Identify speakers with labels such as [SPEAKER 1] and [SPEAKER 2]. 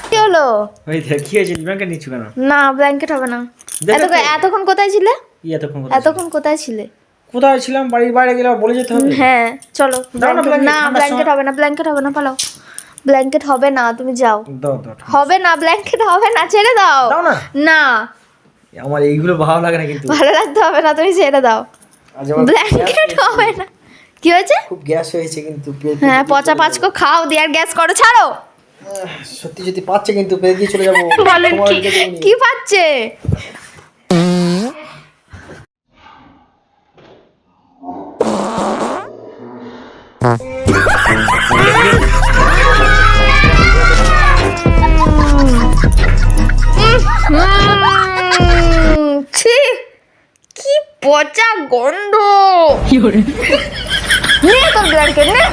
[SPEAKER 1] কি হলো?
[SPEAKER 2] ওই দেখ কি হয়েছে, ব্ল্যাঙ্কেট নিচ্ছ কেন?
[SPEAKER 1] না ব্ল্যাঙ্কেট হবে না।
[SPEAKER 2] দেখো তো।
[SPEAKER 1] এতক্ষণ কোথায় ছিলে?
[SPEAKER 2] এতক্ষণ
[SPEAKER 1] কোথায় ছিলে?
[SPEAKER 2] কোথায় ছিলাম? বাড়ির বাইরে গেলে বলে যেতে হবে।
[SPEAKER 1] হ্যাঁ চলো।
[SPEAKER 2] দাও না blanket,
[SPEAKER 1] না
[SPEAKER 2] ঠান্ডার
[SPEAKER 1] ব্ল্যাঙ্কেট হবে না, ব্ল্যাঙ্কেট হবে না, পালাও। ব্ল্যাঙ্কেট হবে না, তুমি যাও।
[SPEAKER 2] দাও দাও।
[SPEAKER 1] হবে না, ব্ল্যাঙ্কেট হবে না, ছেড়ে দাও।
[SPEAKER 2] দাও না।
[SPEAKER 1] না
[SPEAKER 2] আমার এইগুলো ভালো লাগে না কিন্তু।
[SPEAKER 1] ভালো লাগতে হবে না, তুমি ছেড়ে দাও।
[SPEAKER 2] আজ আমার
[SPEAKER 1] ব্ল্যাঙ্কেট হবে না। কি হয়েছে?
[SPEAKER 2] খুব গ্যাস হয়েছে কিন্তু পেট।
[SPEAKER 1] হ্যাঁ পচা পাঁচকো খাও দিয়ে আর গ্যাস করো, ছাড়ো।
[SPEAKER 2] সত্যি সত্যি পাচ্ছে কিন্তু পেট দিয়ে চলে যাবো।
[SPEAKER 1] বলেন কি পাচ্ছে? ছি, কি পচা গন্ধ। নে তোর ব্ল্যাঙ্কেট নে।